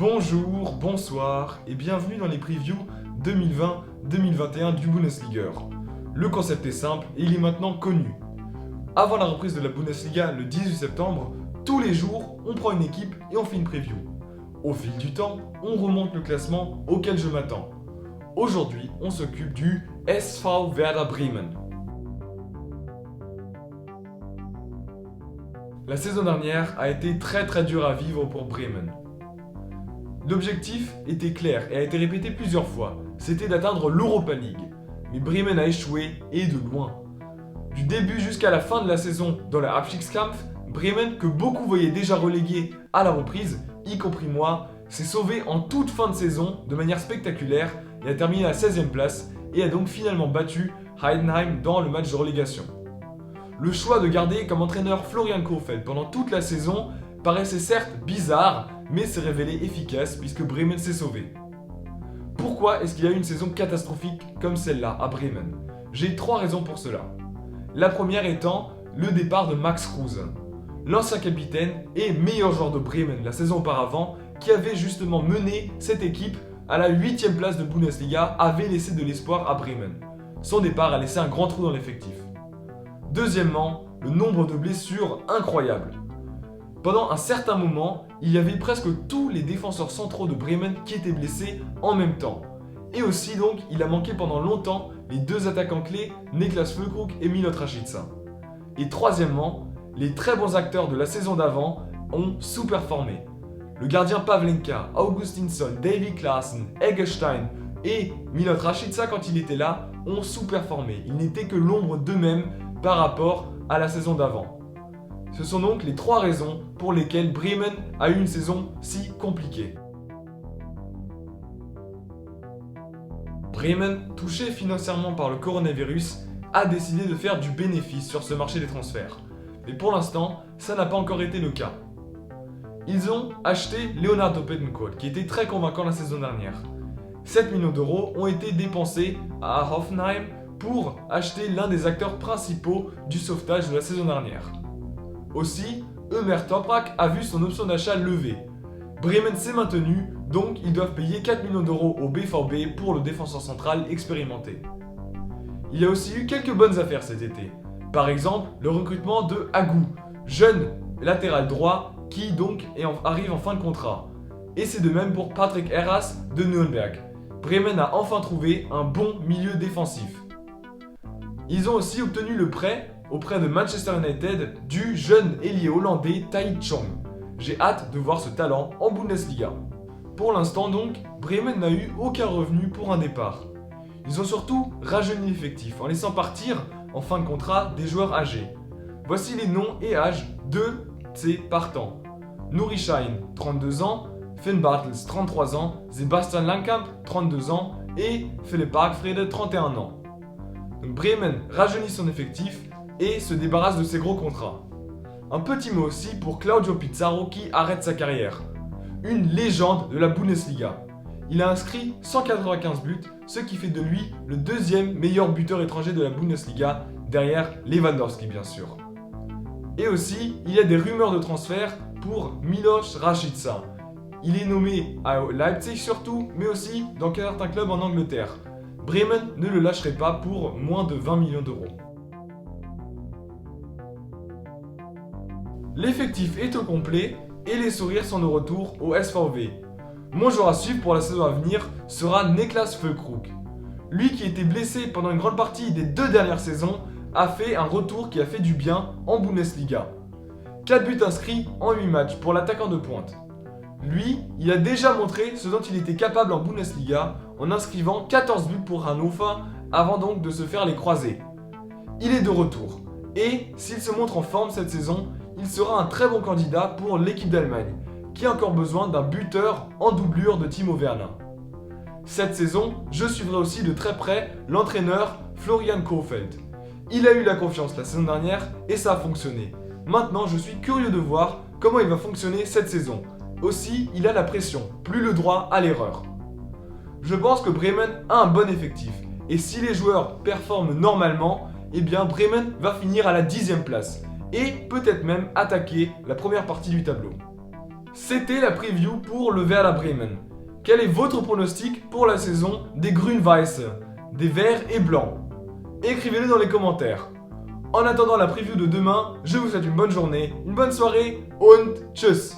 Bonjour, bonsoir et bienvenue dans les previews 2020-2021 du Bundesliga. Le concept est simple et il est maintenant connu. Avant la reprise de la Bundesliga le 18 septembre, tous les jours, on prend une équipe et on fait une preview. Au fil du temps, on remonte le classement auquel je m'attends. Aujourd'hui, on s'occupe du SV Werder Bremen. La saison dernière a été très dure à vivre pour Bremen. L'objectif était clair et a été répété plusieurs fois, c'était d'atteindre l'Europa League. Mais Bremen a échoué et de loin. Du début jusqu'à la fin de la saison dans le Abstiegskampf, Bremen, que beaucoup voyaient déjà relégué à la reprise, y compris moi, s'est sauvé en toute fin de saison de manière spectaculaire et a terminé à la 16e place et a donc finalement battu Heidenheim dans le match de relégation. Le choix de garder comme entraîneur Florian Kohfeldt pendant toute la saison paraissait certes bizarre, mais s'est révélé efficace puisque Bremen s'est sauvé. Pourquoi est-ce qu'il y a eu une saison catastrophique comme celle-là à Bremen? J'ai 3 raisons pour cela. La première étant le départ de Max Kruse, l'ancien capitaine et meilleur joueur de Bremen la saison auparavant, qui avait justement mené cette équipe à la 8e place de Bundesliga, avait laissé de l'espoir à Bremen. Son départ a laissé un grand trou dans l'effectif. Deuxièmement, le nombre de blessures incroyable. Pendant un certain moment, il y avait presque tous les défenseurs centraux de Bremen qui étaient blessés en même temps. Et aussi donc, il a manqué pendant longtemps les 2 attaquants clés, Niklas Füllkrug et Milot Rashica. Et troisièmement, les très bons acteurs de la saison d'avant ont sous-performé. Le gardien Pavlenka, Augustinsson, Davy Klaassen, Eggestein et Milot Rashica, quand il était là, ont sous-performé. Ils n'étaient que l'ombre d'eux-mêmes par rapport à la saison d'avant. Ce sont donc les 3 raisons pour lesquelles Bremen a eu une saison si compliquée. Bremen, touché financièrement par le coronavirus, a décidé de faire du bénéfice sur ce marché des transferts. Mais pour l'instant, ça n'a pas encore été le cas. Ils ont acheté Leonardo Pettenkohl, qui était très convaincant la saison dernière. 7 millions d'euros ont été dépensés à Hoffenheim pour acheter l'un des acteurs principaux du sauvetage de la saison dernière. Aussi, Ömer Toprak a vu son option d'achat levée. Bremen s'est maintenu, donc ils doivent payer 4 millions d'euros au BVB pour le défenseur central expérimenté. Il y a aussi eu quelques bonnes affaires cet été. Par exemple, le recrutement de Agou, jeune latéral droit qui donc arrive en fin de contrat. Et c'est de même pour Patrick Erras de Nürnberg. Bremen a enfin trouvé un bon milieu défensif. Ils ont aussi obtenu le prêt auprès de Manchester United du jeune ailier hollandais Tai Chong. J'ai hâte de voir ce talent en Bundesliga. Pour l'instant donc, Bremen n'a eu aucun revenu pour un départ. Ils ont surtout rajeuni l'effectif en laissant partir en fin de contrat des joueurs âgés. Voici les noms et âges de ces partants. Nuri Sahin, 32 ans, Finn Bartels, 33 ans, Sebastian Langkamp, 32 ans et Philipp Bargfrede, 31 ans. Donc Bremen rajeunit son effectif et se débarrasse de ses gros contrats. Un petit mot aussi pour Claudio Pizarro qui arrête sa carrière. Une légende de la Bundesliga. Il a inscrit 195 buts, ce qui fait de lui le 2e meilleur buteur étranger de la Bundesliga, derrière Lewandowski bien sûr. Et aussi, il y a des rumeurs de transfert pour Milot Rashica. Il est nommé à Leipzig surtout, mais aussi dans certains clubs en Angleterre. Bremen ne le lâcherait pas pour moins de 20 millions d'euros. L'effectif est au complet et les sourires sont de retour au SVV. Mon joueur à suivre pour la saison à venir sera Niklas Füllkrug. Lui qui était blessé pendant une grande partie des 2 dernières saisons a fait un retour qui a fait du bien en Bundesliga. 4 buts inscrits en 8 matchs pour l'attaquant de pointe. Lui, il a déjà montré ce dont il était capable en Bundesliga en inscrivant 14 buts pour Hannover avant donc de se faire les croisés. Il est de retour et s'il se montre en forme cette saison, il sera un très bon candidat pour l'équipe d'Allemagne, qui a encore besoin d'un buteur en doublure de Timo Werner. Cette saison, je suivrai aussi de très près l'entraîneur Florian Kohfeldt. Il a eu la confiance la saison dernière et ça a fonctionné. Maintenant, je suis curieux de voir comment il va fonctionner cette saison. Aussi, il a la pression, plus le droit à l'erreur. Je pense que Bremen a un bon effectif et si les joueurs performent normalement, eh bien Bremen va finir à la 10e place et peut-être même attaquer la première partie du tableau. C'était la preview pour le Werder Bremen. Quel est votre pronostic pour la saison des Grün-Weiss, des verts et blancs? Écrivez-le dans les commentaires. En attendant la preview de demain, je vous souhaite une bonne journée, une bonne soirée und tschüss.